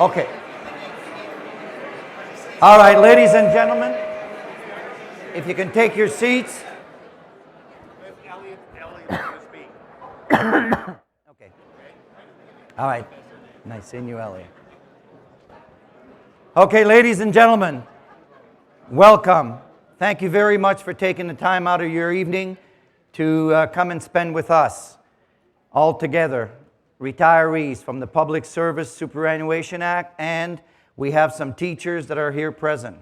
Okay. All right, ladies and gentlemen, if you can take your seats. Okay. All right. Nice seeing you, Elliot. Okay, ladies and gentlemen, welcome. Thank you very much for taking the time out of your evening to come and spend with us all together, retirees from the Public Service Superannuation Act, and we have some teachers that are here present.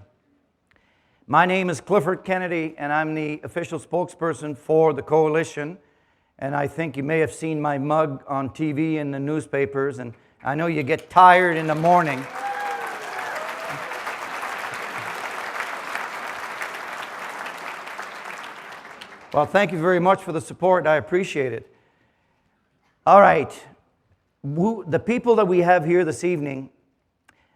My name is Clifford Kennedy, and I'm the official spokesperson for the coalition. And I think you may have seen my mug on TV and the newspapers, and I know you get tired in the morning. Well, thank you very much for the support. I appreciate it. All right. The people that we have here this evening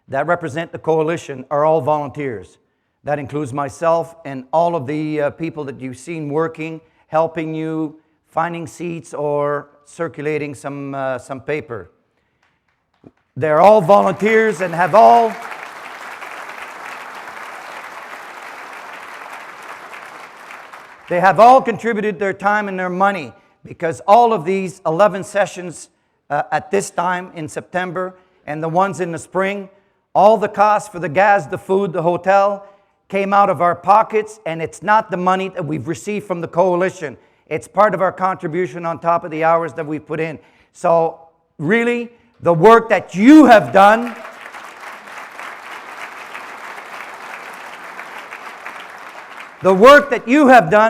that represent the coalition are all volunteers. That includes myself and all of the people that you've seen working, helping you, finding seats, or circulating some paper. They're all volunteers and have all... They have all contributed their time and their money, because all of these 11 sessions at this time in September and the ones in the spring, all the costs for the gas, the food, the hotel came out of our pockets, and it's not the money that we've received from the coalition. It's part of our contribution on top of the hours that we put in. So really, the work that you have done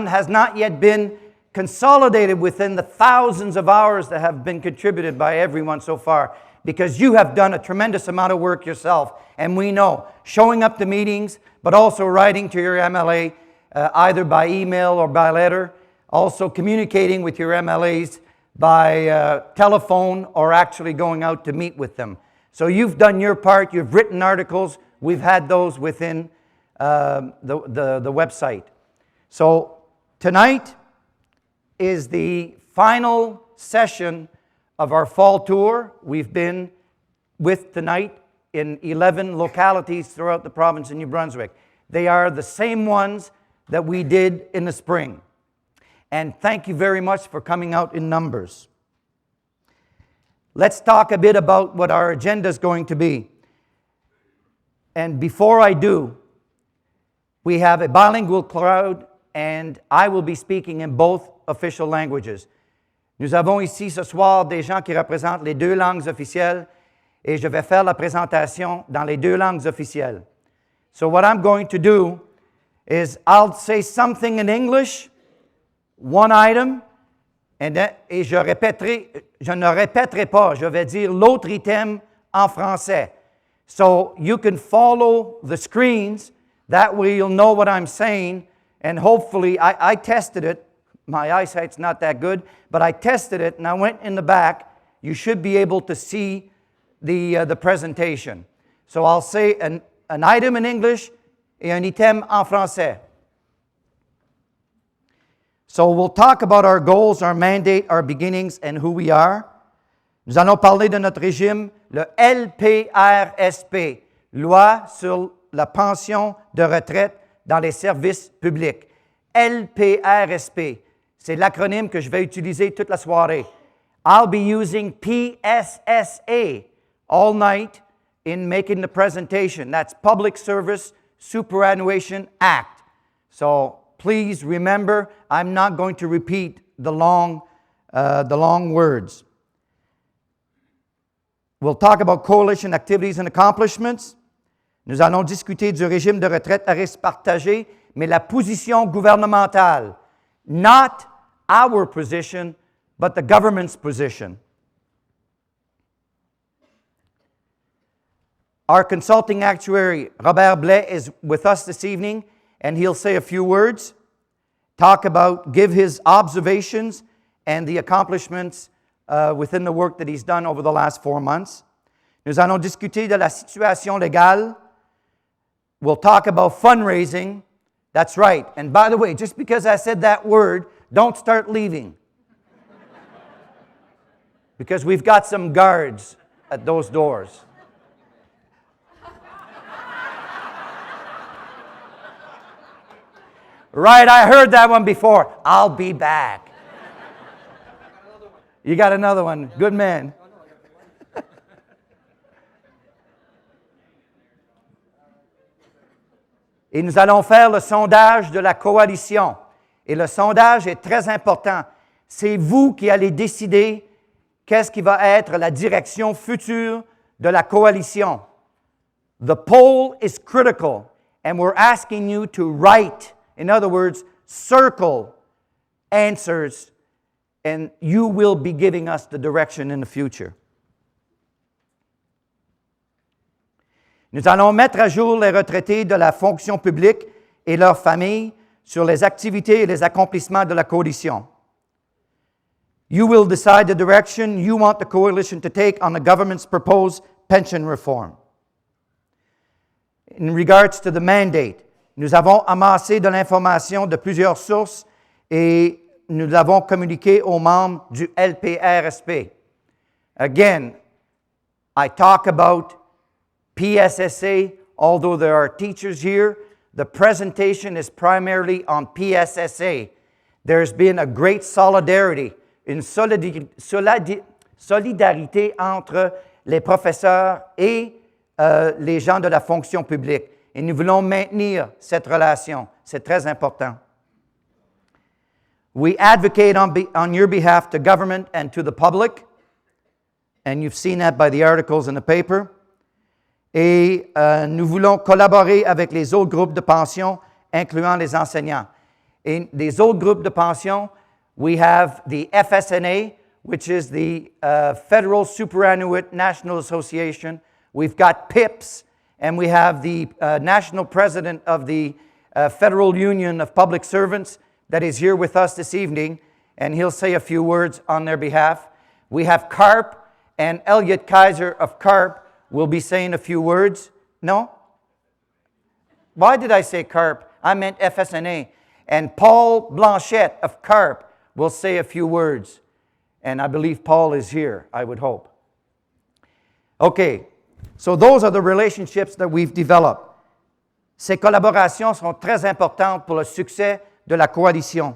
has not yet been consolidated within the thousands of hours that have been contributed by everyone so far, because you have done a tremendous amount of work yourself. And we know, showing up to meetings, but also writing to your MLA, either by email or by letter, also communicating with your MLAs by telephone or actually going out to meet with them. So you've done your part, you've written articles, we've had those within the website. So tonight is the final session of our fall tour. We've been with tonight in 11 localities throughout the province of New Brunswick. They are the same ones that we did in the spring. And thank you very much for coming out in numbers. Let's talk a bit about what our agenda is going to be. And before I do, we have a bilingual crowd, and I will be speaking in both official languages. Nous avons ici ce soir des gens qui représentent les deux langues officielles, et je vais faire la présentation dans les deux langues officielles. So what I'm going to do is I'll say something in English, one item, et je ne répéterai pas, je vais dire l'autre item en français. So you can follow the screens, that way you'll know what I'm saying, and hopefully, I tested it. My eyesight's not that good, but I tested it, and I went in the back. You should be able to see the presentation. So I'll say an item in English et un item en français. So we'll talk about our goals, our mandate, our beginnings, and who we are. Nous allons parler de notre régime, le LPRSP, Loi sur la pension de retraite dans les services publics. LPRSP, c'est l'acronyme que je vais utiliser toute la soirée. I'll be using PSSA all night in making the presentation. That's Public Service Superannuation Act. So please remember, I'm not going to repeat the long words. We'll talk about coalition activities and accomplishments. Nous allons discuter du régime de retraite à risque partagé, mais la position gouvernementale, not our position, but the government's position. Our consulting actuary, Robert Blais, is with us this evening, and he'll say a few words, give his observations and the accomplishments within the work that he's done over the last 4 months. Nous allons discuter de la situation légale. We'll talk about fundraising. That's right. And by the way, just because I said that word, don't start leaving. Because we've got some guards at those doors. Right, I heard that one before. I'll be back. You got another one. Good man. Et nous allons faire le sondage de la coalition. Et le sondage est très important. C'est vous qui allez décider qu'est-ce qui va être la direction future de la coalition. The poll is critical, and we're asking you to write, in other words, circle answers, and you will be giving us the direction in the future. Nous allons mettre à jour les retraités de la fonction publique et leurs familles sur les activités et les accomplissements de la coalition. You will decide the direction you want the coalition to take on the government's proposed pension reform. In regards to the mandate, nous avons amassé de l'information de plusieurs sources et nous l'avons communiqué aux membres du LPRSP. Again, I talk about PSSA, although there are teachers here, the presentation is primarily on PSSA. There's been a great solidarity, une solidarité entre les professeurs et les gens de la fonction publique. Et nous voulons maintenir cette relation. C'est très important. We advocate on your behalf to government and to the public, and you've seen that by the articles in the paper. Et nous voulons collaborer avec les autres groupes de pension, incluant les enseignants. Et les autres groupes de pension, we have the FSNA, which is the Federal Superannuate National Association. We've got PIPS, and we have the national president of the Federal Union of Public Servants that is here with us this evening, and he'll say a few words on their behalf. We have CARP, and Elliot Kaiser of CARP will be saying a few words. No? Why did I say CARP? I meant FSNA. And Paul Blanchette of CARP will say a few words. And I believe Paul is here, I would hope. Okay, so those are the relationships that we've developed. Ces collaborations sont très importantes pour le succès de la coalition.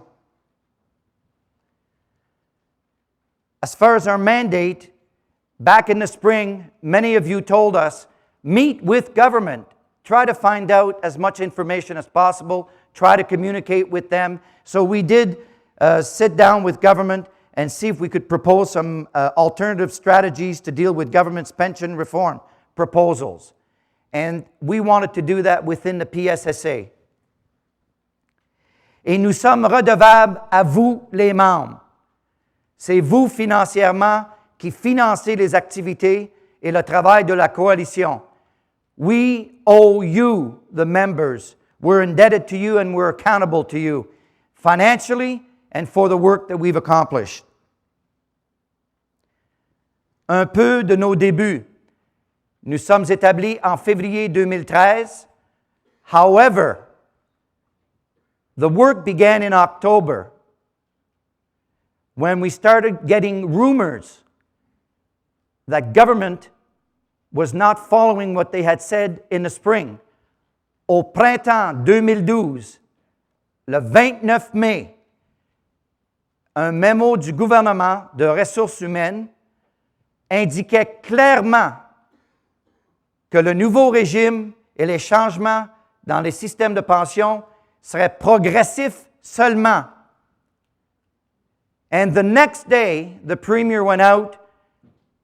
As far as our mandate, back in the spring, many of you told us, meet with government. Try to find out as much information as possible. Try to communicate with them. So we did sit down with government and see if we could propose some alternative strategies to deal with government's pension reform proposals. And we wanted to do that within the PSSA. Et nous sommes redevables à vous, les membres. C'est vous financièrement qui financez les activités et le travail de la coalition. We owe you, the members. We're indebted to you and we're accountable to you, financially and for the work that we've accomplished. Un peu de nos débuts. Nous sommes établis en février 2013. However, the work began in October when we started getting rumors that government was not following what they had said in the spring. Au printemps 2012, le 29 mai, un mémo du gouvernement de ressources humaines indiquait clairement que le nouveau régime et les changements dans les systèmes de pension seraient progressifs seulement. And the next day, the premier went out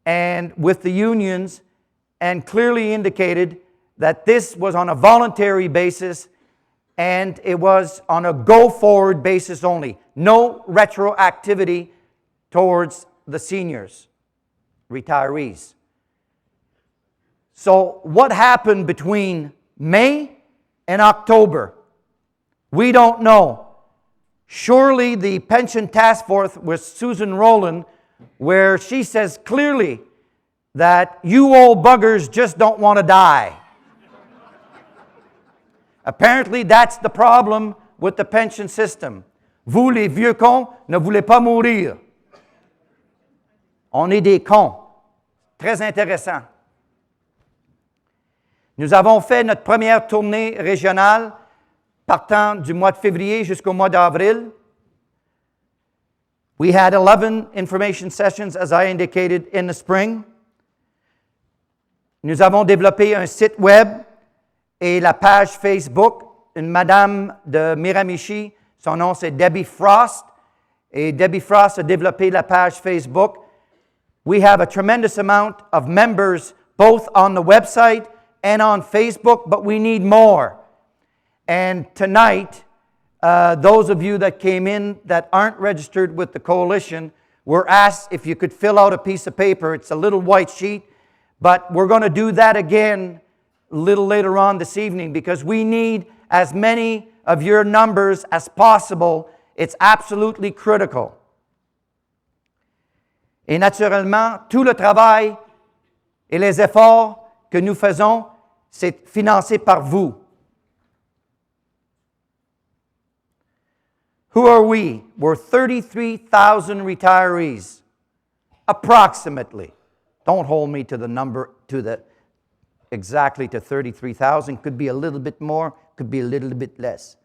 and with the unions and clearly indicated that this was on a voluntary basis and it was on a go-forward basis only. No retroactivity towards the seniors, retirees. So what happened between May and October? We don't know. Surely the pension task force with Susan Rowland, where she says clearly that you old buggers just don't want to die. Apparently that's the problem with the pension system. Vous, les vieux cons, ne voulez pas mourir. On est des cons. Très intéressant. Nous avons fait notre première tournée régionale partant du mois de février jusqu'au mois d'avril. We had 11 information sessions, as I indicated, in the spring. Nous avons développé un site web et la page Facebook. Une madame de Miramichi, son nom c'est Debbie Frost, et Debbie Frost a développé la page Facebook. We have a tremendous amount of members both on the website and on Facebook, but we need more. And tonight, those of you that came in that aren't registered with the coalition were asked if you could fill out a piece of paper. It's a little white sheet, but we're going to do that again a little later on this evening because we need as many of your numbers as possible. It's absolutely critical. Et naturellement, tout le travail et les efforts que nous faisons, c'est financé par vous. Who are we? We're 33,000 retirees, approximately. Don't hold me to the number, exactly to 33,000. Could be a little bit more, could be a little bit less.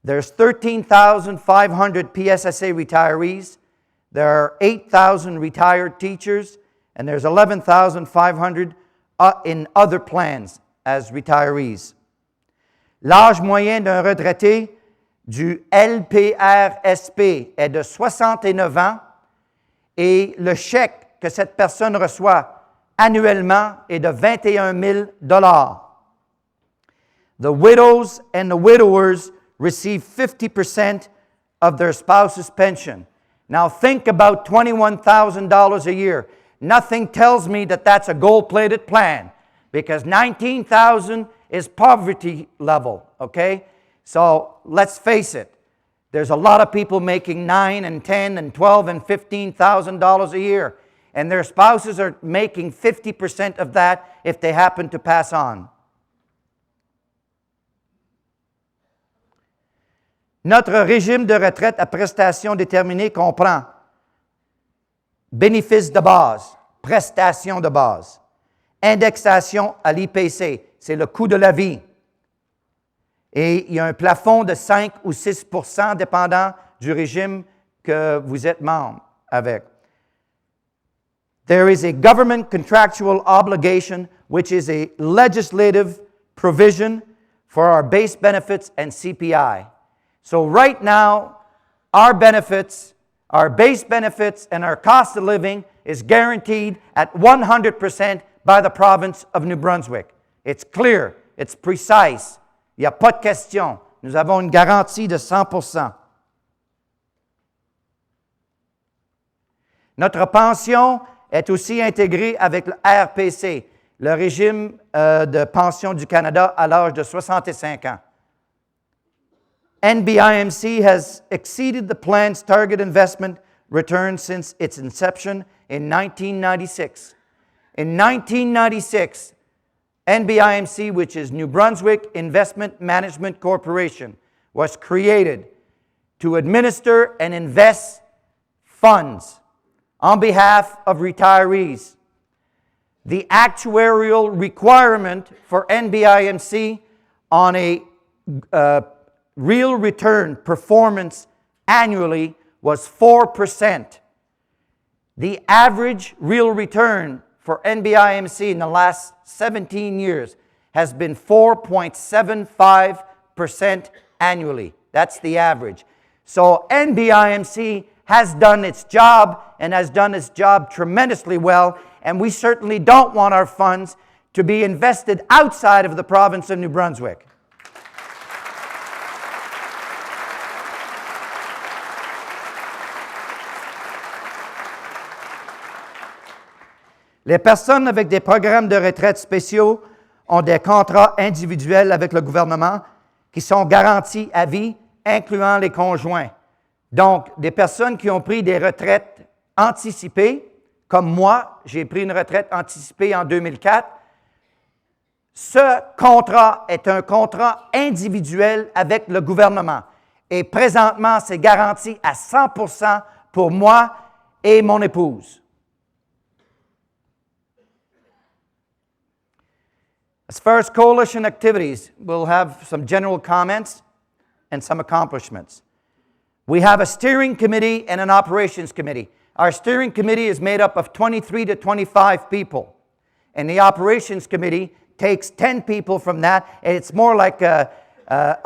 There's 13,500 PSSA retirees. There are 8,000 retired teachers, and there's 11,500 in other plans as retirees. L'âge moyen d'un retraité du LPRSP est de 69 ans et le chèque que cette personne reçoit annuellement est de 21 000 $. The widows and the widowers receive 50% of their spouse's pension. Now think about $21,000 a year. Nothing tells me that that's a gold-plated plan because $19,000 is poverty level, okay? So let's face it. There's a lot of people making $9,000 and $10,000 and $12,000 and $15,000 a year, and their spouses are making 50% of that if they happen to pass on. Notre régime de retraite à prestations déterminées comprend bénéfices de base, prestations de base, indexation à l'IPC, c'est le coût de la vie. Et il y a un plafond de 5 ou 6 % dépendant du régime que vous êtes membre avec. There is a government contractual obligation, which is a legislative provision for our base benefits and CPI. So right now, our benefits, our base benefits, and our cost of living is guaranteed at 100% by the province of New Brunswick. It's clear, it's precise. Il n'y a pas de question. Nous avons une garantie de 100%. Notre pension est aussi intégrée avec le RPC, le régime de pension du Canada à l'âge de 65 ans. NBIMC has exceeded the plan's target investment return since its inception in 1996. In 1996, NBIMC, which is New Brunswick Investment Management Corporation, was created to administer and invest funds on behalf of retirees. The actuarial requirement for NBIMC on a real return performance annually was 4%. The average real return for NBIMC in the last 17 years has been 4.75% annually. That's the average. So NBIMC has done its job and has done its job tremendously well, and we certainly don't want our funds to be invested outside of the province of New Brunswick. Les personnes avec des programmes de retraite spéciaux ont des contrats individuels avec le gouvernement qui sont garantis à vie, incluant les conjoints. Donc, des personnes qui ont pris des retraites anticipées, comme moi, j'ai pris une retraite anticipée en 2004. Ce contrat est un contrat individuel avec le gouvernement. Et présentement, c'est garanti à 100% pour moi et mon épouse. As far as coalition activities, we'll have some general comments. and some accomplishments. We have a steering committee and an operations committee. Our steering committee is made up of 23 to 25 people, and the operations committee takes 10 people from that, and it's more like a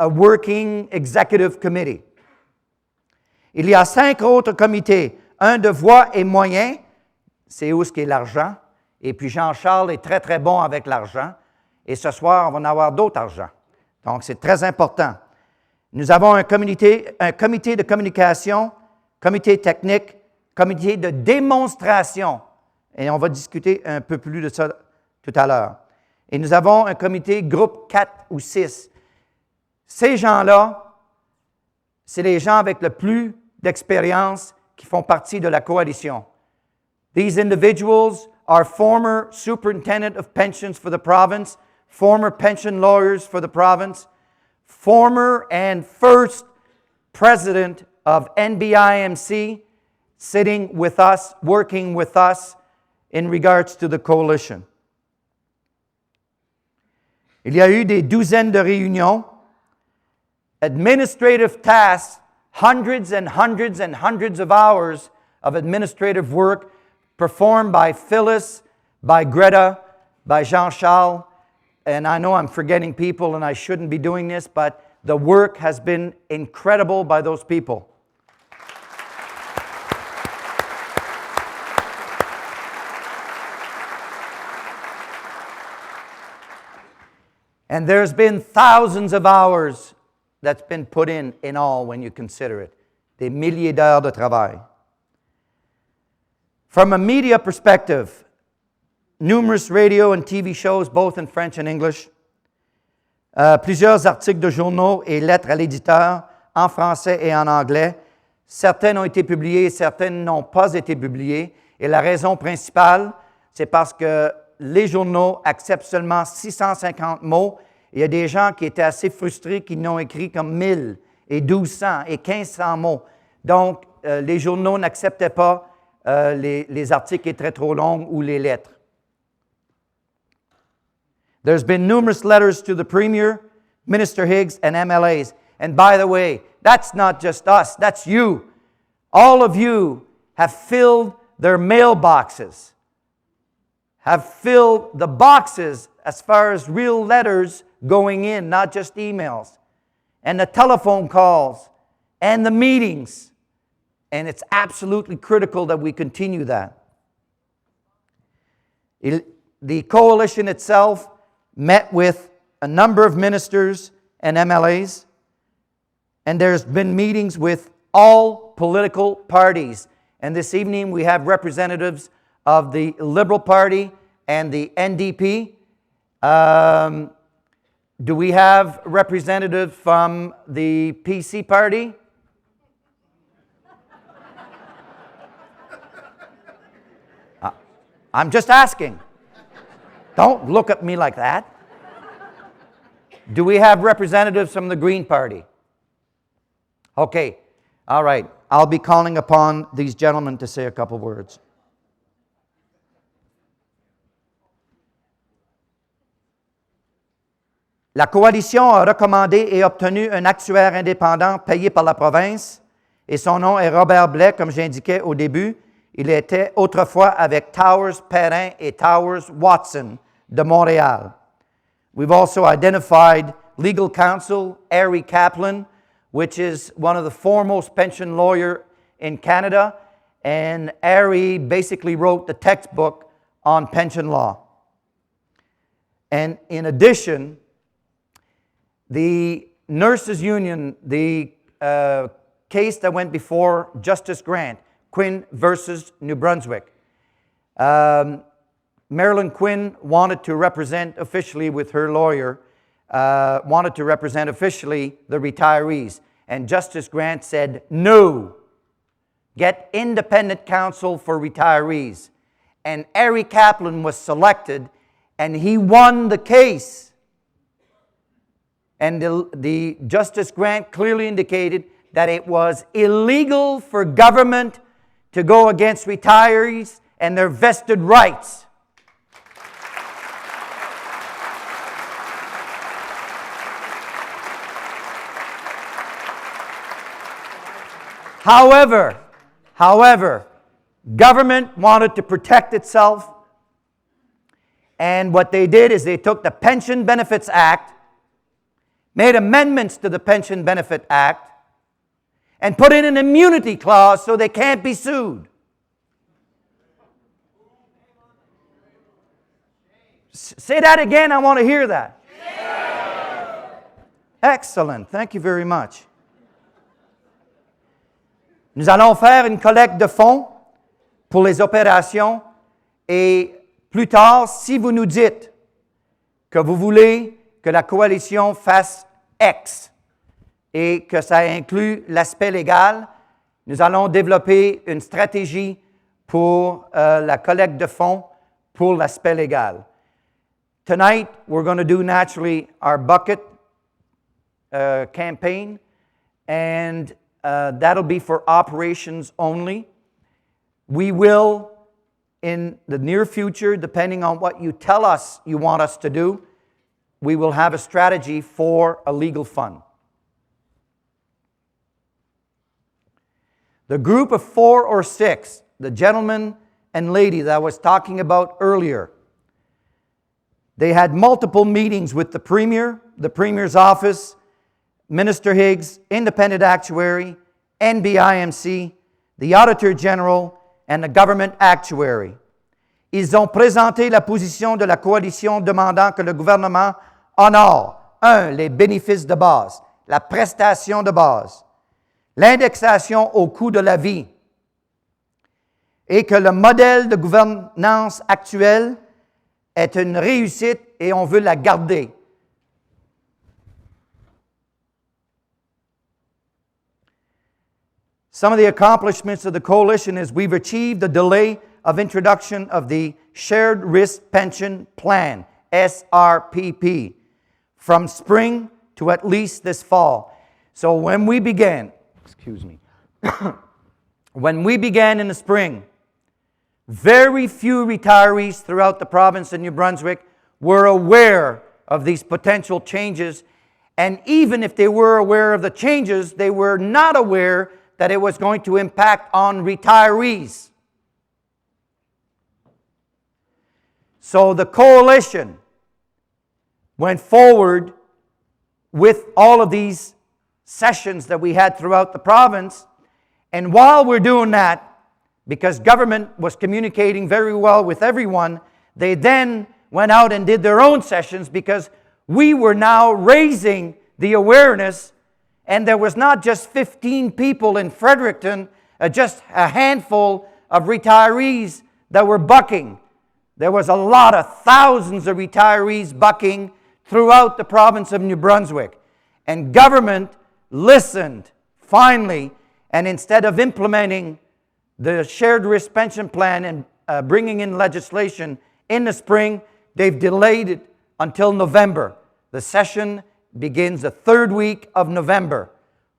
working executive committee. Il y a 5 autres comités, un de voix et moyens, c'est où ce qui est l'argent, et puis Jean-Charles est très, très bon avec l'argent, et ce soir, on va en avoir d'autres argent. Donc, c'est très important. Nous avons un comité de communication, comité technique, comité de démonstration, et on va discuter un peu plus de ça tout à l'heure. Et nous avons un comité groupe 4 ou 6. Ces gens-là, c'est les gens avec le plus d'expérience qui font partie de la coalition. These individuals are former superintendent of pensions for the province, former pension lawyers for the province, former and first president of NBIMC, sitting with us, working with us in regards to the coalition. Il y a eu des douzaines de réunions, administrative tasks, hundreds and hundreds and hundreds of hours of administrative work performed by Phyllis, by Greta, by Jean-Charles, and I know I'm forgetting people and I shouldn't be doing this, but the work has been incredible by those people. And there's been thousands of hours that's been put in all when you consider it. Des milliers d'heures de travail. From a media perspective, numerous radio and TV shows, both in French and English, plusieurs articles de journaux et lettres à l'éditeur en français et en anglais. Certaines ont été publiées, certaines n'ont pas été publiées. Et la raison principale, c'est parce que les journaux acceptent seulement 650 mots. Il y a des gens qui étaient assez frustrés qui n'ont écrit comme 1000 et 1200 et 1500 mots. Donc, les journaux n'acceptaient pas les articles qui étaient trop longs ou les lettres. There's been numerous letters to the Premier, Minister Higgs, and MLAs. And by the way, that's not just us, that's you. All of you have filled their mailboxes, have filled the boxes as far as real letters going in, not just emails, and the telephone calls, and the meetings. And it's absolutely critical that we continue that. The coalition itself met with a number of ministers and MLAs, and there's been meetings with all political parties. And this evening we have representatives of the Liberal Party and the NDP. Do we have representatives from the PC Party? I'm just asking. Don't look at me like that. Do we have representatives from the Green Party? Okay, all right. I'll be calling upon these gentlemen to say a couple words. La coalition a recommandé et obtenu un actuaire indépendant payé par la province, et son nom est Robert Blais, comme j'indiquais au début. Il était autrefois avec Towers Perrin et Towers Watson de Montréal. We've also identified legal counsel Harry Kaplan, which is one of the foremost pension lawyer in Canada, and Harry basically wrote the textbook on pension law. And in addition, the Nurses Union, the case that went before Justice Grant, Quinn versus New Brunswick. Marilyn Quinn wanted to represent officially with her lawyer, wanted to represent officially the retirees. And Justice Grant said, no, get independent counsel for retirees. And Harry Kaplan was selected, and he won the case. And the Justice Grant clearly indicated that it was illegal for government to go against retirees and their vested rights. However, government wanted to protect itself, and what they did is they took the Pension Benefits Act, made amendments to the Pension Benefit Act, and put in an immunity clause so they can't be sued. Say that again, I want to hear that. Excellent, thank you very much. Nous allons faire une collecte de fonds pour les opérations et plus tard, si vous nous dites que vous voulez que la coalition fasse X et que ça inclut l'aspect légal, nous allons développer une stratégie pour la collecte de fonds pour l'aspect légal. Tonight, we're going to do naturally our bucket campaign, and that'll be for operations only. We will, in the near future, depending on what you tell us you want us to do, we will have a strategy for a legal fund. The group of 4 or 6, the gentleman and lady that I was talking about earlier, they had multiple meetings with the Premier, the Premier's office, Minister Higgs, Independent Actuary, NBIMC, the Auditor General, and the Government Actuary. Ils ont présenté la position de la coalition demandant que le gouvernement honore 1. Les bénéfices de base, la prestation de base, l'indexation au coût de la vie, et que le modèle de gouvernance actuel est une réussite et on veut la garder. Some of the accomplishments of the coalition is we've achieved the delay of introduction of the Shared Risk Pension Plan, SRPP, from spring to at least this fall. So when we began, when we began in the spring, very few retirees throughout the province of New Brunswick were aware of these potential changes, and even if they were aware of the changes, they were not aware that it was going to impact on retirees. So the coalition went forward with all of these sessions that we had throughout the province, and while we're doing that, because government was communicating very well with everyone, they then went out and did their own sessions because we were now raising the awareness. And there was not just 15 people in Fredericton, just a handful of retirees that were bucking. There was a lot of thousands of retirees bucking throughout the province of New Brunswick. And government listened, finally, and instead of implementing the Shared Risk Pension Plan and bringing in legislation in the spring, they've delayed it until November. The session begins the 3rd week of November.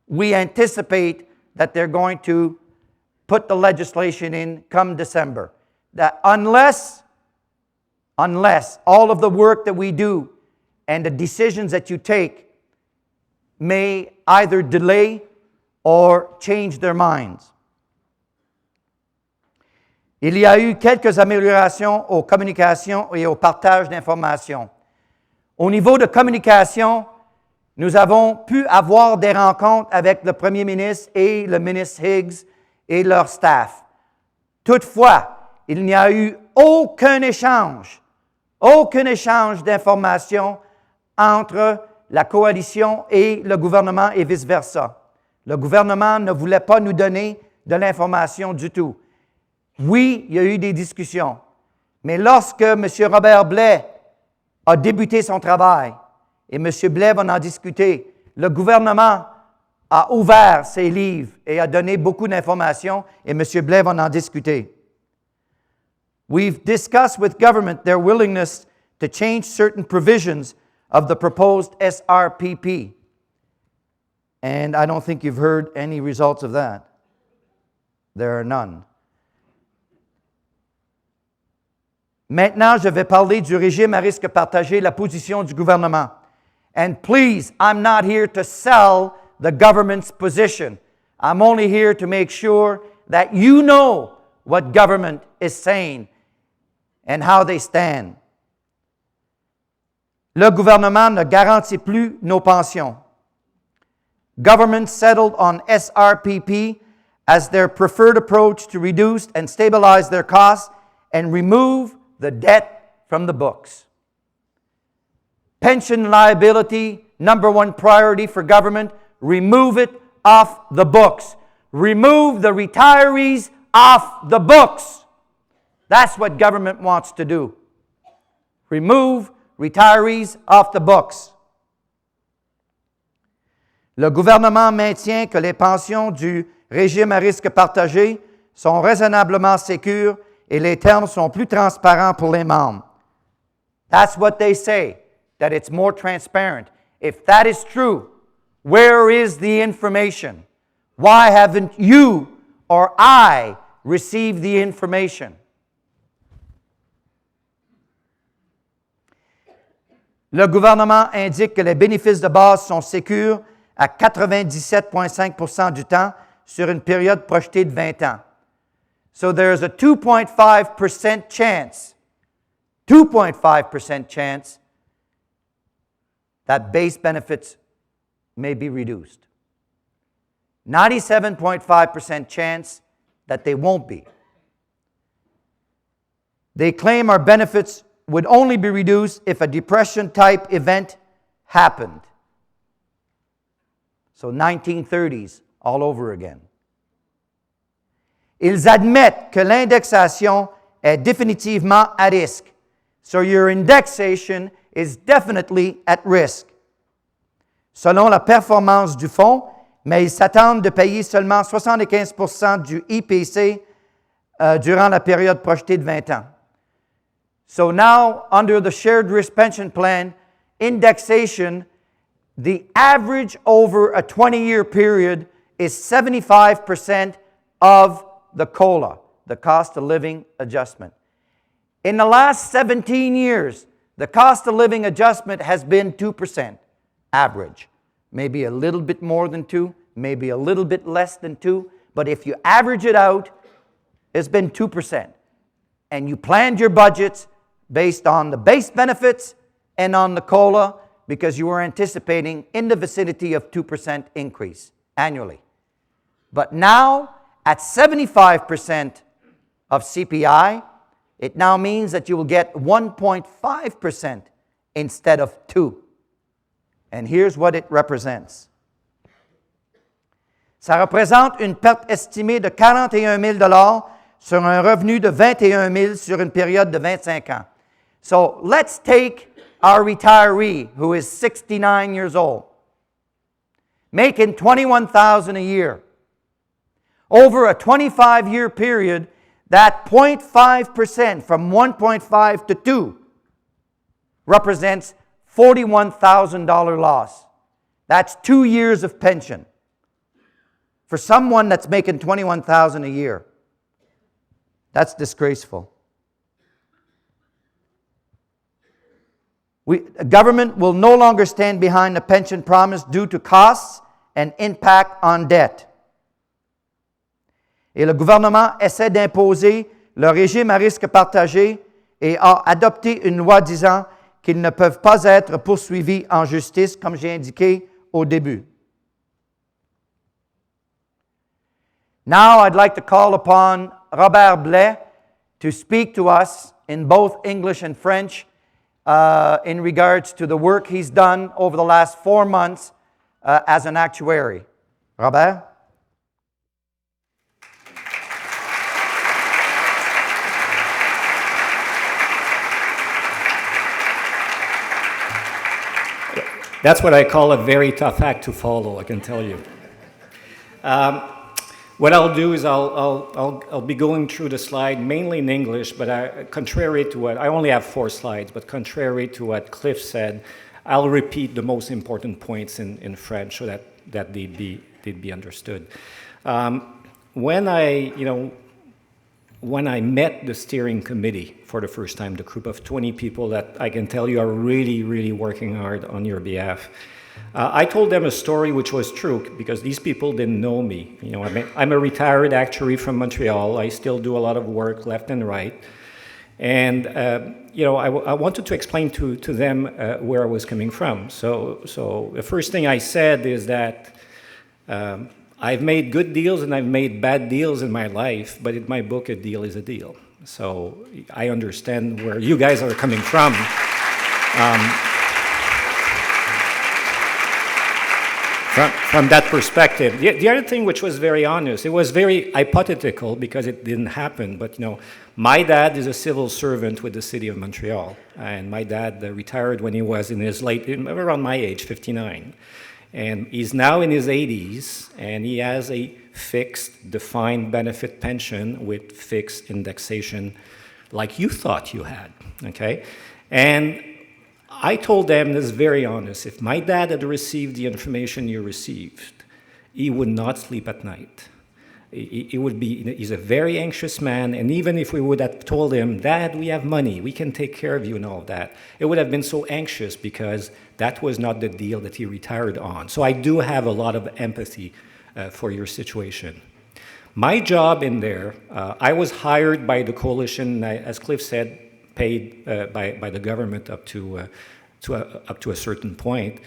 We anticipate that they're going to put the legislation in come December. That unless all of the work that we do and the decisions that you take may either delay or change their minds. Il y a eu quelques améliorations aux communications et au partage d'informations. Au niveau de communication, nous avons pu avoir des rencontres avec le Premier ministre et le ministre Higgs et leur staff. Toutefois, il n'y a eu aucun échange d'informations entre la coalition et le gouvernement et vice-versa. Le gouvernement ne voulait pas nous donner de l'information du tout. Oui, il y a eu des discussions, mais lorsque M. Robert Blais a débuté son travail, et M. Blais va en discuter, le gouvernement a ouvert ses livres et a donné beaucoup d'informations, et M. Blais va en discuter. We've discussed with government their willingness to change certain provisions of the proposed SRPP. And I don't think you've heard any results of that. There are none. Maintenant, je vais parler du régime à risque partagé, la position du gouvernement. And please, I'm not here to sell the government's position. I'm only here to make sure that you know what government is saying and how they stand. Le gouvernement ne garantit plus nos pensions. Government settled on SRPP as their preferred approach to reduce and stabilize their costs and remove the debt from the books. Pension liability, number one priority for government, remove it off the books. Remove the retirees off the books. That's what government wants to do. Remove retirees off the books. Le gouvernement maintient que les pensions du régime à risque partagé sont raisonnablement sécures et les termes sont plus transparents pour les membres. That's what they say, that it's more transparent. If that is true, where is the information? Why haven't you or I received the information? Le gouvernement indique que les bénéfices de base sont sécures à 97,5% du temps sur une période projetée de 20 ans. So there's a 2.5% chance that base benefits may be reduced. 97.5% chance that they won't be. They claim our benefits would only be reduced if a depression-type event happened. So 1930s all over again. Ils admettent que l'indexation est définitivement à risque. So your indexation is definitely at risk. Selon la performance du fonds, mais ils s'attendent de payer seulement 75% du IPC durant la période projetée de 20 ans. So now, under the shared risk pension plan, indexation, the average over a 20-year period is 75% of the COLA, the cost of living adjustment. In the last 17 years, the cost of living adjustment has been 2% average. Maybe a little bit more than 2, maybe a little bit less than 2, but if you average it out, it's been 2%. And you planned your budgets based on the base benefits and on the COLA because you were anticipating in the vicinity of 2% increase annually. But now, at 75% of CPI, it now means that you will get 1.5% instead of 2%. And here's what it represents. Ça représente une perte estimée de 41 000 sur un revenu de 21 000 sur une période de 25 ans. So let's take our retiree who is 69 years old, making $21,000 a year. Over a 25-year period, that 0.5% from 1.5 to 2 represents $41,000 loss. That's 2 years of pension for someone that's making $21,000 a year. That's disgraceful. Government will no longer stand behind the pension promise due to costs and impact on debt. Et le gouvernement essaie d'imposer le régime à risque partagé et a adopté une loi disant qu'ils ne peuvent pas être poursuivis en justice, comme j'ai indiqué au début. Now I'd like to call upon Robert Blais to speak to us in both English and French in regards to the work he's done over the last 4 months as an actuary. Robert? That's what I call a very tough act to follow, I can tell you. What I'll do is I'll be going through the slide mainly in English, but contrary to what, I only have 4 slides, but contrary to what Cliff said, I'll repeat the most important points in French so that they'd be understood. When I met the steering committee for the first time, the group of 20 people that I can tell you are really, really working hard on your behalf, I told them a story which was true because these people didn't know me. You know, I'm a retired actuary from Montreal. I still do a lot of work left and right. And, you know, I wanted to explain to them where I was coming from. So the first thing I said is that I've made good deals and I've made bad deals in my life, but in my book, a deal is a deal. So I understand where you guys are coming from. From that perspective. The other thing which was very honest, it was very hypothetical because it didn't happen, but you know, my dad is a civil servant with the city of Montreal, and my dad retired when he was in his around my age, 59. And he's now in his 80s, and he has a fixed, defined benefit pension with fixed indexation like you thought you had, okay? And I told them this very honest, if my dad had received the information you received, he would not sleep at night. He's a very anxious man, and even if we would have told him, Dad, we have money, we can take care of you and all of that, it would have been so anxious because that was not the deal that he retired on. So I do have a lot of empathy for your situation. My job in there, I was hired by the coalition, as Cliff said, paid by the government up to a certain point.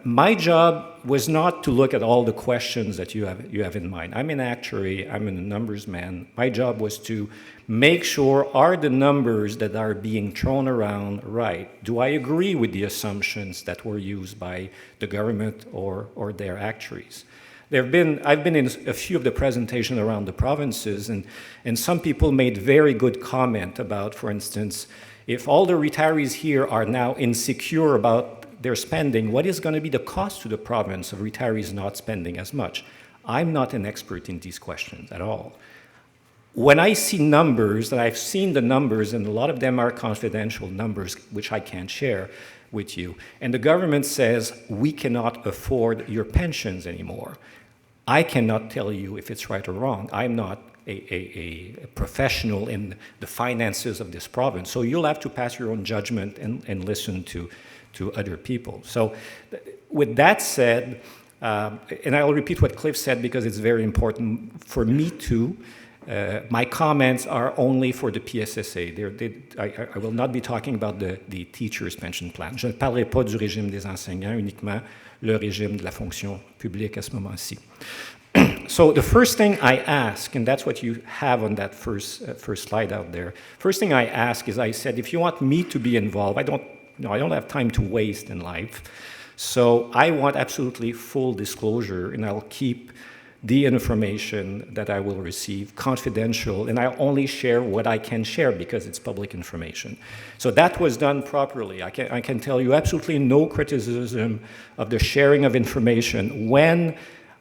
My job was not to look at all the questions that you have in mind. I'm an actuary, I'm a numbers man. My job was to make sure, are the numbers that are being thrown around right? Do I agree with the assumptions that were used by the government or their actuaries? I've been in a few of the presentations around the provinces, and some people made very good comment about, for instance, if all the retirees here are now insecure about their spending, what is going to be the cost to the province of retirees not spending as much? I'm not an expert in these questions at all. When I see numbers, and I've seen the numbers, and a lot of them are confidential numbers, which I can't share with you, and the government says, we cannot afford your pensions anymore. I cannot tell you if it's right or wrong. I'm not a professional in the finances of this province. So you'll have to pass your own judgment and listen to other people. So with that said, and I'll repeat what Cliff said because it's very important for me too, my comments are only for the PSSA. I will not be talking about the teachers' pension plan. Je ne parlerai pas du régime des enseignants, uniquement le régime de la fonction publique à ce moment-ci. So the first thing I ask, and that's what you have on that first slide out there, first thing I ask is I said, if you want me to be involved, I don't have time to waste in life, so I want absolutely full disclosure, and I'll keep the information that I will receive confidential, and I'll only share what I can share because it's public information. So that was done properly. I can tell you absolutely no criticism of the sharing of information. When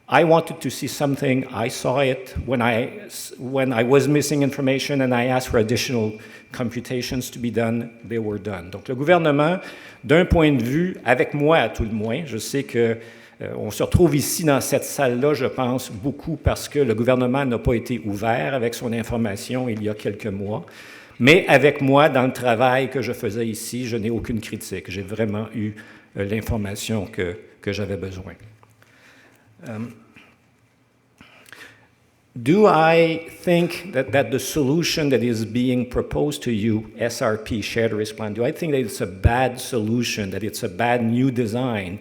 I wanted to see something, I saw it. When I was missing information and I asked for additional computations to be done, they were done. Donc le gouvernement, d'un point de vue, avec moi à tout le moins, je sais que on se retrouve ici dans cette salle-là, je pense, beaucoup parce que le gouvernement n'a pas été ouvert avec son information il y a quelques mois. Mais avec moi, dans le travail que je faisais ici, je n'ai aucune critique. J'ai vraiment eu l'information que j'avais besoin. Do I think that the solution that is being proposed to you, SRP, Shared Risk Plan, do I think that it's a bad solution, that it's a bad new design?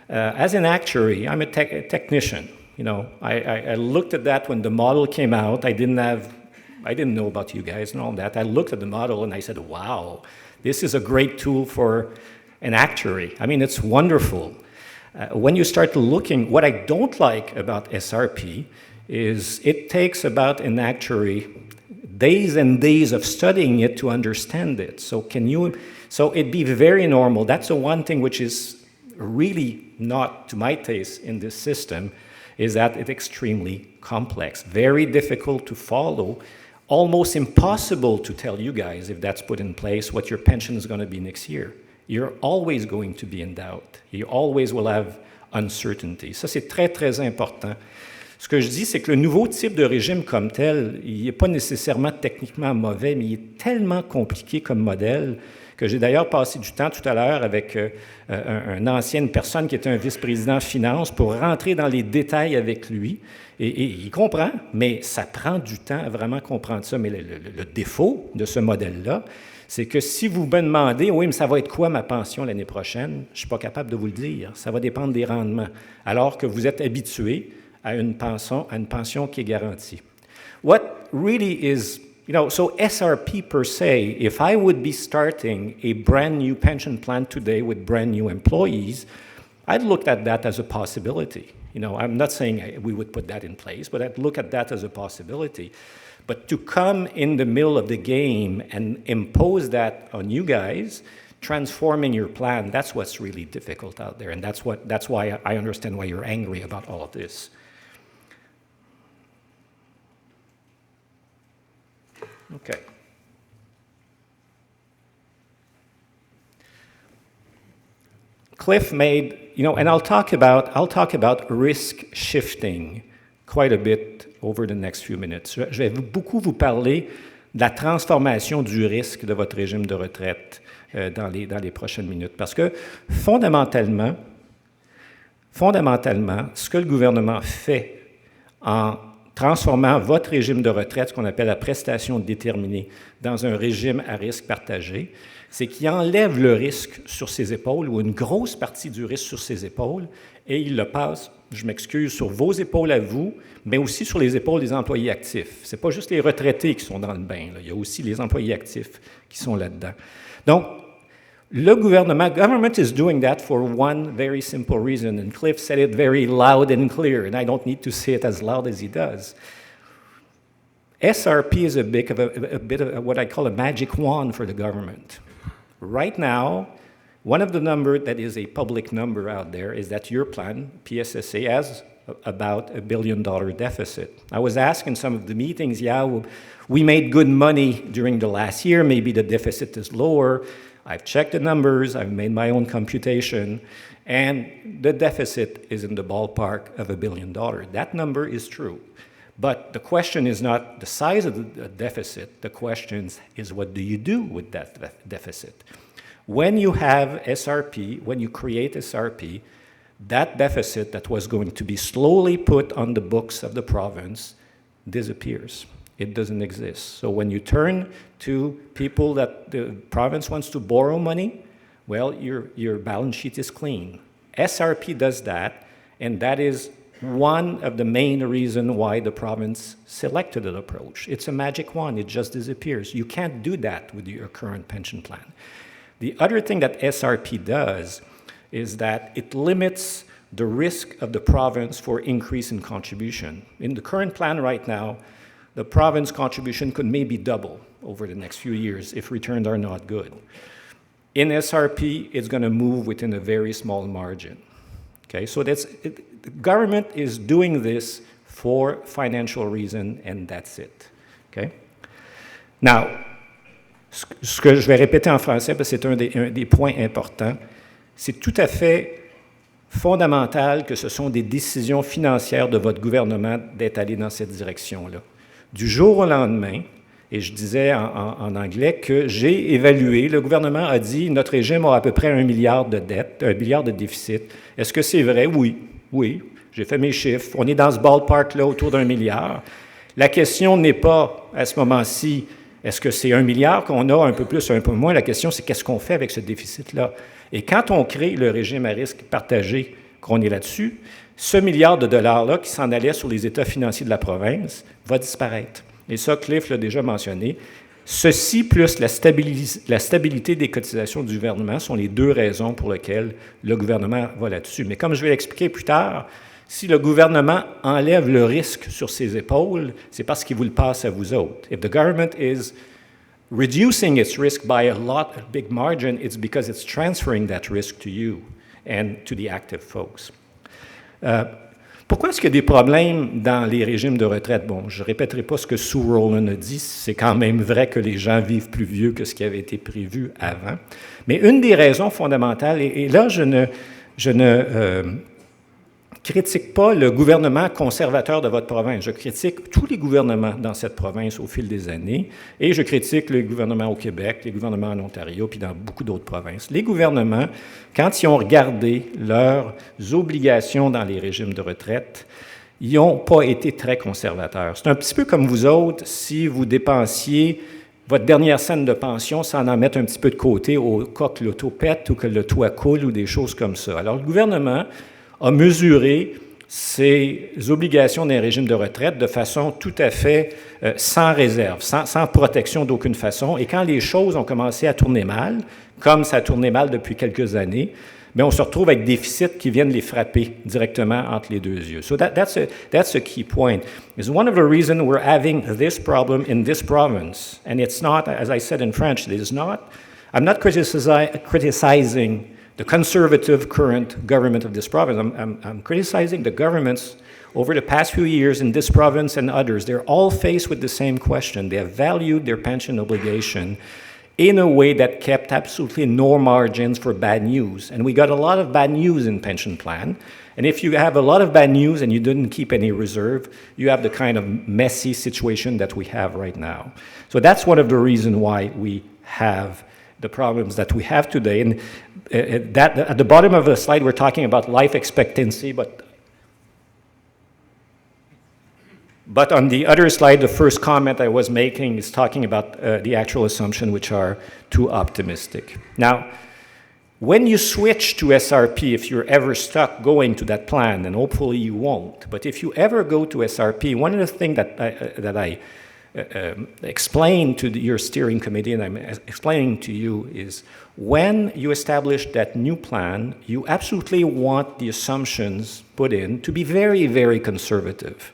As an actuary, I'm a technician. You know, I looked at that when the model came out. I didn't know about you guys and all that. I looked at the model and I said, wow, this is a great tool for an actuary. I mean, it's wonderful. When you start looking, what I don't like about SRP is it takes about an actuary days and days of studying it to understand it. So it'd be very normal. That's the one thing which is really not to my taste in this system, is that it's extremely complex, very difficult to follow, almost impossible to tell you guys, if that's put in place, what your pension is going to be next year. You're always going to be in doubt. You always will have uncertainty. Ça, c'est très, très important. Ce que je dis, c'est que le nouveau type de régime comme tel, il n'est pas nécessairement techniquement mauvais, mais il est tellement compliqué comme modèle que j'ai d'ailleurs passé du temps tout à l'heure avec une ancienne personne qui était un vice-président finance pour rentrer dans les détails avec lui. Et il comprend, mais ça prend du temps à vraiment comprendre ça. Mais le défaut de ce modèle-là, c'est que si vous me demandez, oui, mais ça va être quoi ma pension l'année prochaine, je ne suis pas capable de vous le dire. Ça va dépendre des rendements, alors que vous êtes habitué à une pension qui est garantie. What really is, so SRP per se, if I would be starting a brand new pension plan today with brand new employees, I'd look at that as a possibility. I'm not saying we would put that in place, but I'd look at that as a possibility. But to come in the middle of the game and impose that on you guys, transforming your plan, that's what's really difficult out there. And that's why I understand why you're angry about all of this. Okay. Cliff made, and I'll talk about risk shifting quite a bit over the next few minutes. Je vais beaucoup vous parler de la transformation du risque de votre régime de retraite dans les prochaines minutes. Parce que fondamentalement, ce que le gouvernement fait en transformant votre régime de retraite, ce qu'on appelle la prestation déterminée, dans un régime à risque partagé, c'est qu'il enlève le risque sur ses épaules, ou une grosse partie du risque sur ses épaules, et il le passe, je m'excuse, sur vos épaules à vous, mais aussi sur les épaules des employés actifs. Ce n'est pas juste les retraités qui sont dans le bain, là. Il y a aussi les employés actifs qui sont là-dedans. Donc, le government is doing that for one very simple reason, and Cliff said it very loud and clear, and I don't need to say it as loud as he does. SRP is a bit of what I call a magic wand for the government. Right now, one of the numbers that is a public number out there is that your plan, PSSA, has about $1 billion deficit. I was asked in some of the meetings, we made good money during the last year, maybe the deficit is lower. I've checked the numbers, I've made my own computation, and the deficit is in the ballpark of $1 billion. That number is true. But the question is not the size of the deficit, the question is what do you do with that deficit? When you have SRP, when you create SRP, that deficit that was going to be slowly put on the books of the province disappears. It doesn't exist. So when you turn to people that the province wants to borrow money, well, your balance sheet is clean. SRP does that, and that is one of the main reasons why the province selected that approach. It's a magic wand. It just disappears. You can't do that with your current pension plan. The other thing that SRP does is that it limits the risk of the province for increase in contribution. In the current plan right now, the province contribution could maybe double over the next few years if returns are not good. In SRP, it's going to move within a very small margin. Okay, so the government is doing this for financial reason, and that's it. Okay? Now, ce que je vais répéter en français, parce que c'est un des points importants, c'est tout à fait fondamental que ce sont des décisions financières de votre gouvernement d'être allé dans cette direction-là. Du jour au lendemain, et je disais en anglais que j'ai évalué, le gouvernement a dit notre régime a à peu près 1 milliard de dettes, 1 milliard de déficit. Est-ce que c'est vrai? Oui, j'ai fait mes chiffres. On est dans ce ballpark-là autour d'1 milliard. La question n'est pas, à ce moment-ci, est-ce que c'est 1 milliard qu'on a, un peu plus, un peu moins? La question, c'est qu'est-ce qu'on fait avec ce déficit-là? Et quand on crée le régime à risque partagé, qu'on est là-dessus, ce milliard de dollars-là qui s'en allait sur les états financiers de la province va disparaître. Et ça, Cliff l'a déjà mentionné. Ceci plus la stabilité des cotisations du gouvernement sont les deux raisons pour lesquelles le gouvernement va là-dessus. Mais comme je vais l'expliquer plus tard, si le gouvernement enlève le risque sur ses épaules, c'est parce qu'il vous le passe à vous autres. If the government is reducing its risk by a big margin, it's because it's transferring that risk to you and to the active folks. Pourquoi est-ce qu'il y a des problèmes dans les régimes de retraite? Bon, je ne répéterai pas ce que Sue Rowland a dit, c'est quand même vrai que les gens vivent plus vieux que ce qui avait été prévu avant. Mais une des raisons fondamentales, et là je ne critique pas le gouvernement conservateur de votre province. Je critique tous les gouvernements dans cette province au fil des années, et je critique les gouvernements au Québec, les gouvernements en Ontario, puis dans beaucoup d'autres provinces. Les gouvernements, quand ils ont regardé leurs obligations dans les régimes de retraite, ils n'ont pas été très conservateurs. C'est un petit peu comme vous autres, si vous dépensiez votre dernière scène de pension sans en mettre un petit peu de côté au cas que l'auto pète ou que le toit coule ou des choses comme ça. Alors, le gouvernement a mesuré ses obligations d'un régime de retraite de façon tout à fait sans réserve, sans protection d'aucune façon. Et quand les choses ont commencé à tourner mal, comme ça a tourné mal depuis quelques années, bien, on se retrouve avec des déficits qui viennent les frapper directement entre les deux yeux. So that's a key point. It's one of the reasons we're having this problem in this province. And it's not, as I said in French, it is not, I'm not criticizing the conservative current government of this province. I'm criticizing the governments over the past few years in this province and others. They're all faced with the same question. They have valued their pension obligation in a way that kept absolutely no margins for bad news. And we got a lot of bad news in pension plan. And if you have a lot of bad news and you didn't keep any reserve, you have the kind of messy situation that we have right now. So that's one of the reasons why we have the problems that we have today. And that at the bottom of the slide, we're talking about life expectancy, but on the other slide, the first comment I was making is talking about the actual assumptions, which are too optimistic. Now, when you switch to SRP, if you're ever stuck going to that plan, and hopefully you won't, but if you ever go to SRP, one of the things that I explain to your steering committee, and I'm explaining to you, is when you establish that new plan, you absolutely want the assumptions put in to be very, very conservative.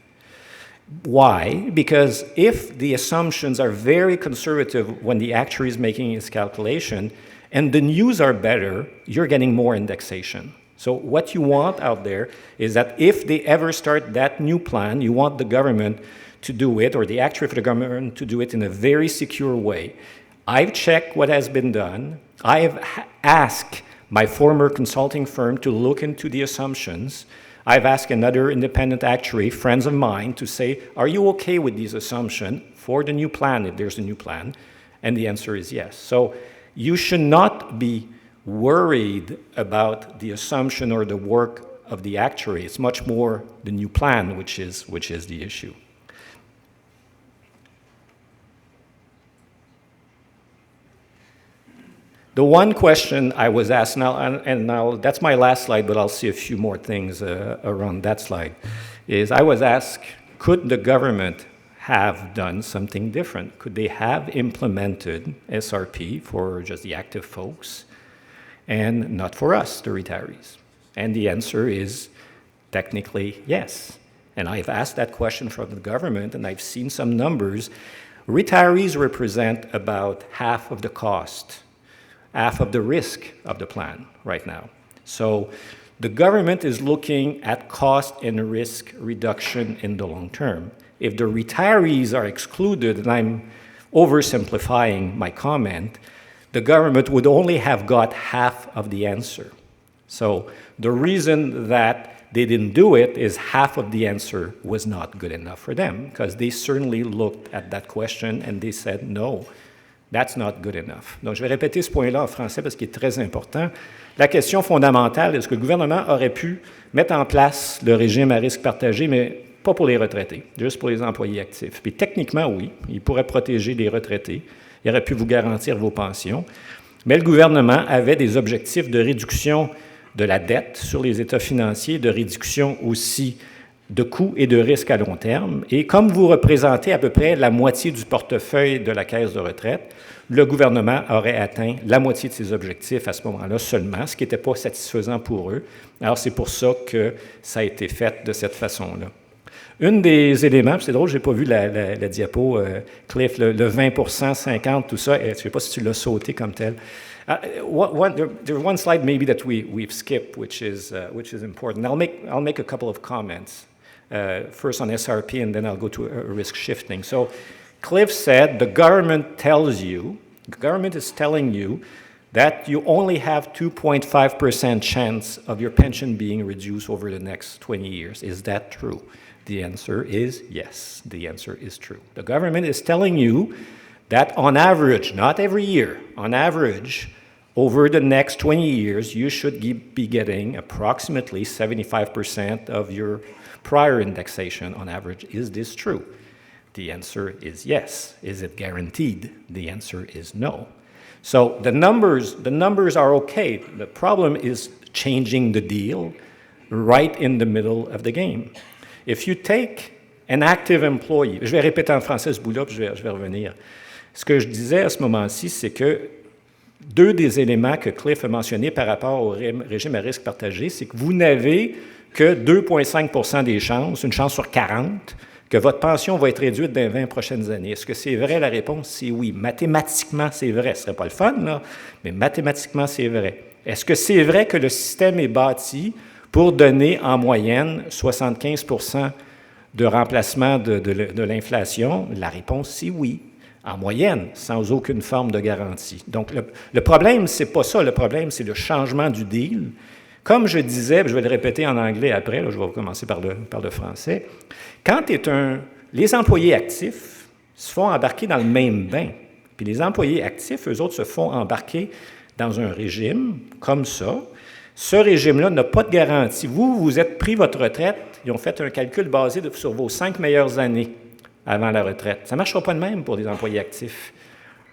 Why? Because if the assumptions are very conservative when the actuary is making his calculation, and the news are better, you're getting more indexation. So what you want out there is that if they ever start that new plan, you want the government to do it, or the actuary for the government to do it in a very secure way. I've checked what has been done. I have asked my former consulting firm to look into the assumptions. I've asked another independent actuary, friends of mine, to say, are you okay with these assumptions for the new plan, if there's a new plan? And the answer is yes. So you should not be worried about the assumption or the work of the actuary. It's much more the new plan, which is the issue. The one question I was asked now, and now that's my last slide, but I'll see a few more things around that slide, is I was asked, could the government have done something different? Could they have implemented SRP for just the active folks and not for us, the retirees? And the answer is technically yes. And I've asked that question from the government, and I've seen some numbers. Retirees represent about half of the cost, half of the risk of the plan right now. So the government is looking at cost and risk reduction in the long term. If the retirees are excluded, and I'm oversimplifying my comment, the government would only have got half of the answer. So the reason that they didn't do it is half of the answer was not good enough for them, because they certainly looked at that question and they said, no, that's not good enough. Donc, je vais répéter ce point-là en français parce qu'il est très important. La question fondamentale, est-ce que le gouvernement aurait pu mettre en place le régime à risque partagé, mais pas pour les retraités, juste pour les employés actifs? Puis techniquement, oui, il pourrait protéger les retraités. Il aurait pu vous garantir vos pensions. Mais le gouvernement avait des objectifs de réduction de la dette sur les états financiers, de réduction aussi de coûts et de risques à long terme. Et comme vous représentez à peu près la moitié du portefeuille de la caisse de retraite, le gouvernement aurait atteint la moitié de ses objectifs à ce moment-là seulement, ce qui n'était pas satisfaisant pour eux. Alors, c'est pour ça que ça a été fait de cette façon-là. Un des éléments, c'est drôle, je n'ai pas vu la diapo, Cliff, le 20%, 50%, tout ça, je ne sais pas si tu l'as sauté comme tel. There's one slide maybe that we've skipped, which is important. I'll make a couple of comments. First on SRP, and then I'll go to risk shifting. So Cliff said the government is telling you that you only have 2.5% chance of your pension being reduced over the next 20 years. Is that true? The answer is yes. The answer is true. The government is telling you that on average, not every year, on average, over the next 20 years, you should be getting approximately 75% of your prior indexation on average. Is this true? The answer is yes. Is it guaranteed? The answer is no. So the numbers are okay. The problem is changing the deal right in the middle of the game. If you take an active employee, je vais répéter en français ce bout-là, puis je vais revenir. Ce que je disais à ce moment-ci, c'est que deux des éléments que Cliff a mentionnés par rapport au régime à risque partagé, c'est que vous n'avez que 2,5 des chances, une chance sur 40, que votre pension va être réduite dans les 20 prochaines années. Est-ce que c'est vrai? La réponse, c'est oui. Mathématiquement, c'est vrai. Ce ne serait pas le fun, là, mais mathématiquement, c'est vrai. Est-ce que c'est vrai que le système est bâti pour donner en moyenne 75 de remplacement de l'inflation? La réponse, c'est oui. En moyenne, sans aucune forme de garantie. Donc, le problème, ce n'est pas ça. Le problème, c'est le changement du deal. Comme je disais, je vais le répéter en anglais après, là, je vais commencer par le français. Quand les employés actifs se font embarquer dans le même bain, puis les employés actifs, eux autres, se font embarquer dans un régime comme ça. Ce régime-là n'a pas de garantie. Vous êtes pris votre retraite, ils ont fait un calcul basé sur vos 5 meilleures années avant la retraite. Ça ne marchera pas de même pour des employés actifs.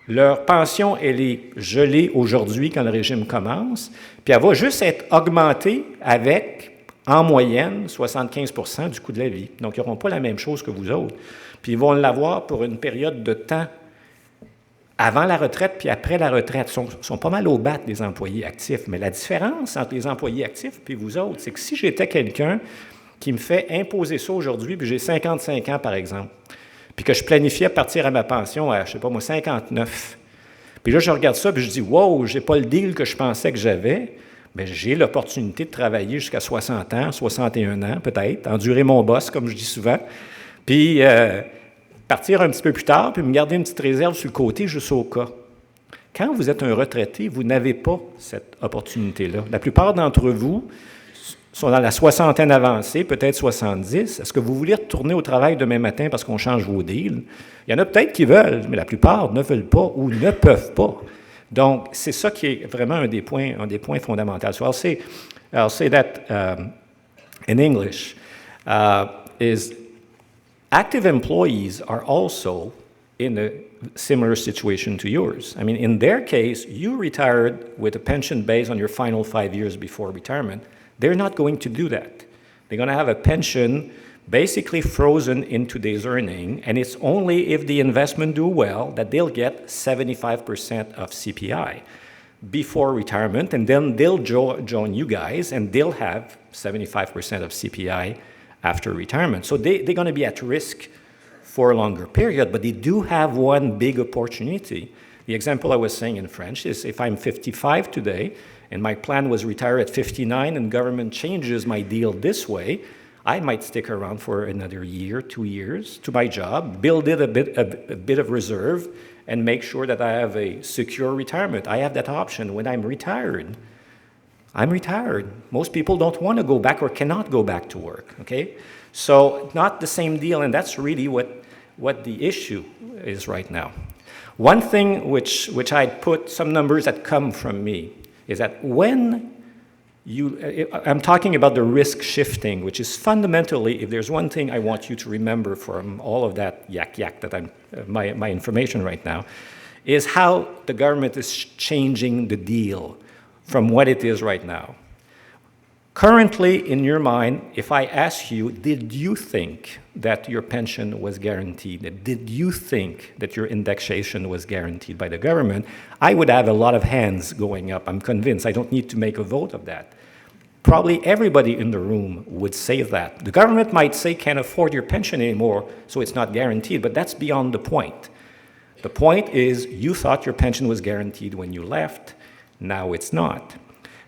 Leur pension, elle est gelée aujourd'hui quand le régime commence, puis elle va juste être augmentée avec, en moyenne, 75 du coût de la vie. Donc, ils n'auront pas la même chose que vous autres. Puis, ils vont l'avoir pour une période de temps avant la retraite puis après la retraite. Ils sont pas mal au bat, les employés actifs. Mais la différence entre les employés actifs et vous autres, c'est que si j'étais quelqu'un qui me fait imposer ça aujourd'hui, puis j'ai 55 ans, par exemple, puis que je planifiais partir à ma pension à, je sais pas moi, 59. Puis là, je regarde ça, puis je dis, wow, j'ai pas le deal que je pensais que j'avais. Bien, j'ai l'opportunité de travailler jusqu'à 60 ans, 61 ans peut-être, endurer mon boss, comme je dis souvent, puis partir un petit peu plus tard, puis me garder une petite réserve sur le côté, juste au cas. Quand vous êtes un retraité, vous n'avez pas cette opportunité-là. La plupart d'entre vous sont dans la soixantaine avancée, peut-être 70. Est-ce que vous voulez retourner au travail demain matin parce qu'on change vos deals? Il y en a peut-être qui veulent, mais la plupart ne veulent pas ou ne peuvent pas. Donc, c'est ça qui est vraiment un des points fondamentaux. So I'll say that in English, is active employees are also in a similar situation to yours. I mean, in their case, you retired with a pension based on your final 5 years before retirement. They're not going to do that. They're going to have a pension basically frozen in today's earning, and it's only if the investment do well that they'll get 75% of CPI before retirement, and then they'll join you guys, and they'll have 75% of CPI after retirement. So they're going to be at risk for a longer period, but they do have one big opportunity. The example I was saying in French is if I'm 55 today, and my plan was retire at 59, and government changes my deal this way, I might stick around for another year, 2 years to my job, build it a bit of reserve, and make sure that I have a secure retirement. I have that option when I'm retired. I'm retired. Most people don't want to go back or cannot go back to work, okay? So not the same deal, and that's really what the issue is right now. One thing which I'd put some numbers that come from me is that when I'm talking about the risk shifting, which is fundamentally, if there's one thing I want you to remember from all of that yak that my information right now, is how the government is changing the deal from what it is right now. Currently, in your mind, if I ask you, did you think that your pension was guaranteed? Did you think that your indexation was guaranteed by the government? I would have a lot of hands going up. I'm convinced. I don't need to make a vote of that. Probably everybody in the room would say that. The government might say can't afford your pension anymore, so it's not guaranteed, but that's beyond the point. The point is you thought your pension was guaranteed when you left. Now it's not.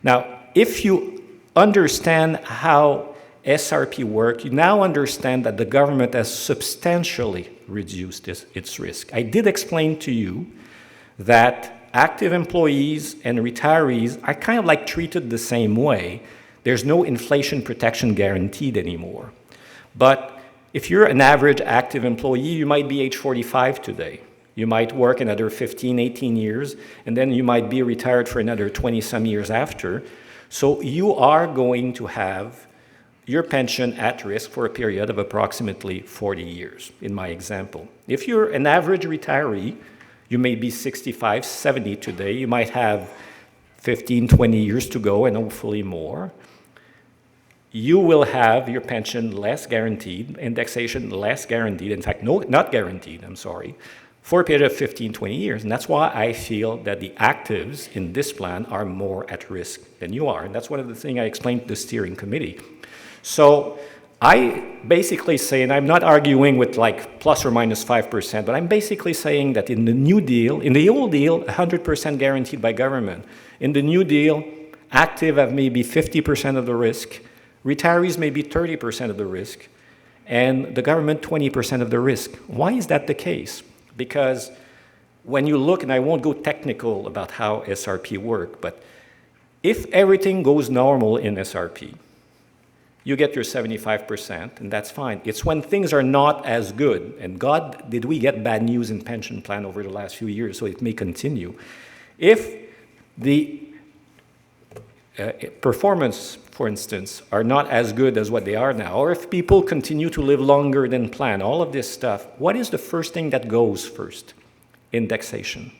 Now, if you understand how SRP work, you now understand that the government has substantially reduced its risk. I did explain to you that active employees and retirees are kind of like treated the same way. There's no inflation protection guaranteed anymore. But if you're an average active employee, you might be age 45 today. You might work another 15, 18 years, and then you might be retired for another 20-some years after. So you are going to have your pension at risk for a period of approximately 40 years, in my example. If you're an average retiree, you may be 65, 70 today. You might have 15, 20 years to go, and hopefully more. You will have your pension less guaranteed, indexation less guaranteed, in fact, no, not guaranteed, I'm sorry, for a period of 15, 20 years. And that's why I feel that the actives in this plan are more at risk than you are. And that's one of the things I explained to the steering committee. So I basically say, and I'm not arguing with like plus or minus 5%, but I'm basically saying that in the new deal, in the old deal, 100% guaranteed by government. In the new deal, active have maybe 50% of the risk, retirees may be 30% of the risk, and the government 20% of the risk. Why is that the case? Because when you look, and I won't go technical about how SRP work, but if everything goes normal in SRP, you get your 75%, and that's fine. It's when things are not as good, and God, did we get bad news in pension plan over the last few years, so it may continue. If the performance, for instance, are not as good as what they are now, or if people continue to live longer than planned, all of this stuff, what is the first thing that goes first? Indexation.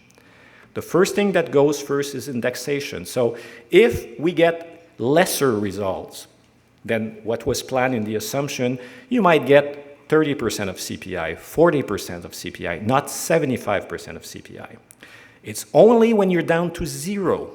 The first thing that goes first is indexation. So if we get lesser results than what was planned in the assumption, you might get 30% of CPI, 40% of CPI, not 75% of CPI. It's only when you're down to zero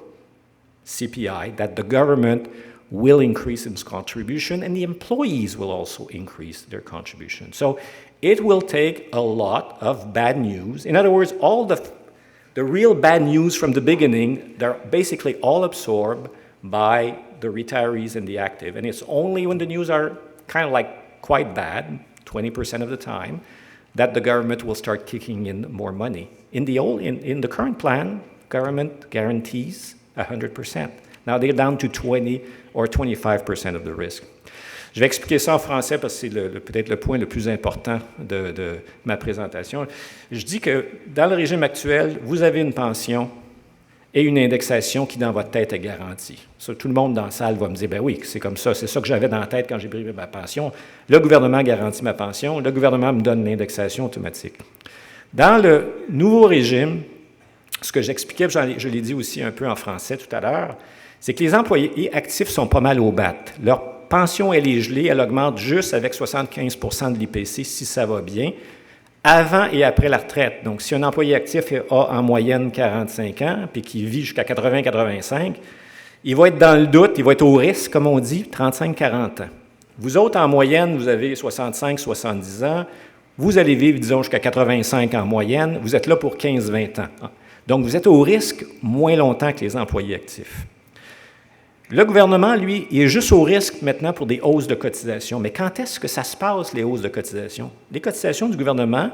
CPI that the government will increase its contribution, and the employees will also increase their contribution. So it will take a lot of bad news. In other words, all the real bad news from the beginning, they're basically all absorbed by the retirees and the active. And it's only when the news are kind of like quite bad, 20% of the time, that the government will start kicking in more money. In the current plan, government guarantees 100%. Now they're down to 20 or 25% of the risk. Je vais expliquer ça en français parce que c'est peut-être le point le plus important de ma présentation. Je dis que dans le régime actuel, vous avez une pension et une indexation qui, dans votre tête, est garantie. Ça, tout le monde dans la salle va me dire, ben oui, c'est comme ça, c'est ça que j'avais dans la tête quand j'ai pris ma pension. Le gouvernement garantit ma pension, le gouvernement me donne l'indexation automatique. Dans le nouveau régime, ce que j'expliquais, je l'ai dit aussi un peu en français tout à l'heure, c'est que les employés actifs sont pas mal au bat. Leur pension, elle est gelée, elle augmente juste avec 75% de l'IPC si ça va bien, avant et après la retraite. Donc, si un employé actif a en moyenne 45 ans, puis qu'il vit jusqu'à 80-85, il va être dans le doute, il va être au risque, comme on dit, 35-40 ans. Vous autres, en moyenne, vous avez 65-70 ans, vous allez vivre, disons, jusqu'à 85 en moyenne, vous êtes là pour 15-20 ans. Donc, vous êtes au risque moins longtemps que les employés actifs. Le gouvernement, lui, il est juste au risque maintenant pour des hausses de cotisation. Mais quand est-ce que ça se passe, les hausses de cotisation? Les cotisations du gouvernement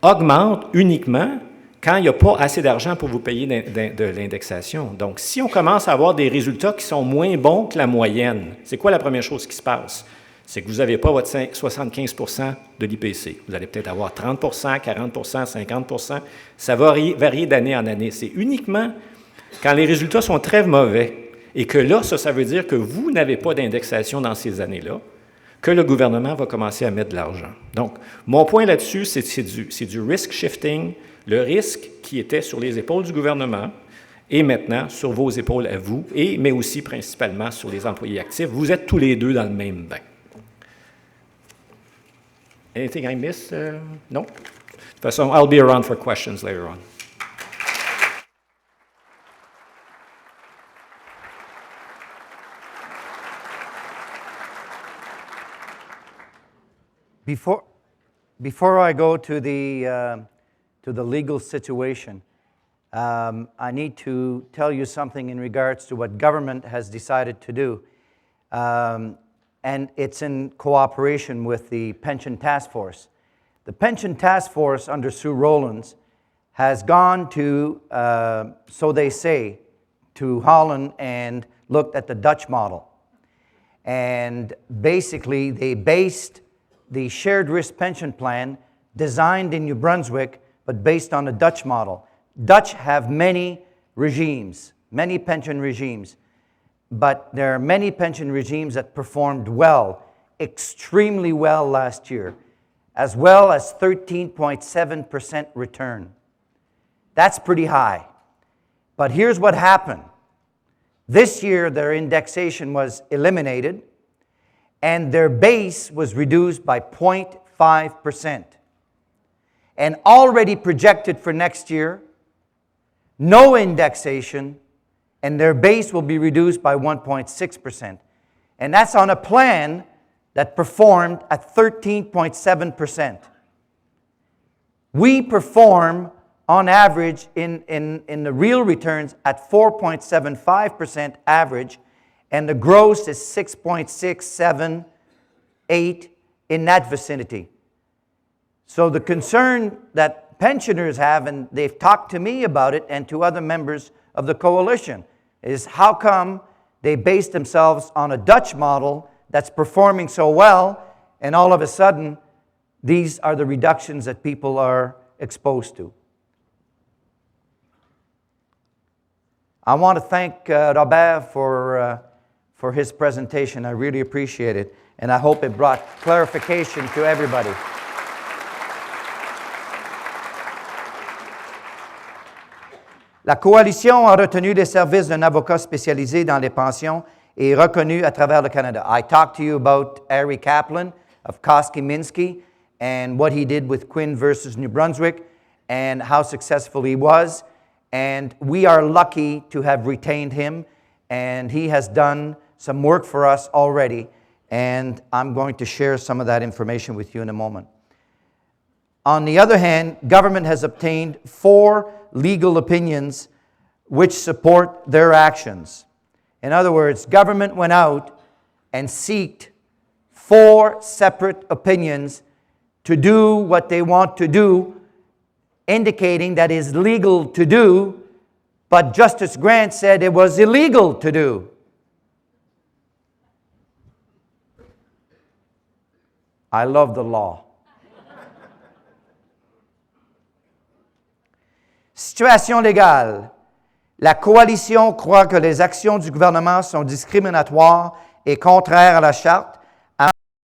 augmentent uniquement quand il n'y a pas assez d'argent pour vous payer de l'indexation. Donc, si on commence à avoir des résultats qui sont moins bons que la moyenne, c'est quoi la première chose qui se passe? C'est que vous n'avez pas votre 75% de l'IPC. Vous allez peut-être avoir 30%, 40%, 50%. Ça va varier d'année en année. C'est uniquement quand les résultats sont très mauvais et que là, ça veut dire que vous n'avez pas d'indexation dans ces années-là, que le gouvernement va commencer à mettre de l'argent. Donc, mon point là-dessus, c'est du risk shifting, le risque qui était sur les épaules du gouvernement et maintenant sur vos épaules à vous, mais aussi principalement sur les employés actifs. Vous êtes tous les deux dans le même bain. Anything I missed? No? De toute façon, I'll be around for questions later on. Before I go to the legal situation, I need to tell you something in regards to what government has decided to do. And it's in cooperation with the Pension Task Force. The Pension Task Force under Sue Rowlands has gone to, so they say, to Holland and looked at the Dutch model. And basically, they based the shared risk pension plan designed in New Brunswick, but based on the Dutch model. Dutch have many regimes, many pension regimes, but there are many pension regimes that performed well, extremely well last year, as well as 13.7% return. That's pretty high. But here's what happened. This year, their indexation was eliminated, and their base was reduced by 0.5%. And already projected for next year, no indexation, and their base will be reduced by 1.6%. And that's on a plan that performed at 13.7%. We perform on average in the real returns at 4.75% average, and the gross is 6.678 in that vicinity. So the concern that pensioners have, and they've talked to me about it and to other members of the coalition, is how come they base themselves on a Dutch model that's performing so well, and all of a sudden, these are the reductions that people are exposed to. I want to thank Robert for his presentation. I really appreciate it, and I hope it brought clarification to everybody. La coalition a retenu les services d'un avocat spécialisé dans les pensions et reconnu à travers le Canada. I talked to you about Ari Kaplan of Koski-Minsky and what he did with Quinn versus New Brunswick and how successful he was. And we are lucky to have retained him, and he has done some work for us already. And I'm going to share some of that information with you in a moment. On the other hand, government has obtained 4 legal opinions which support their actions. In other words, government went out and sought 4 separate opinions to do what they want to do, indicating that it is legal to do, but Justice Grant said it was illegal to do. I love the law. Situation légale. La coalition croit que les actions du gouvernement sont discriminatoires et contraires à la Charte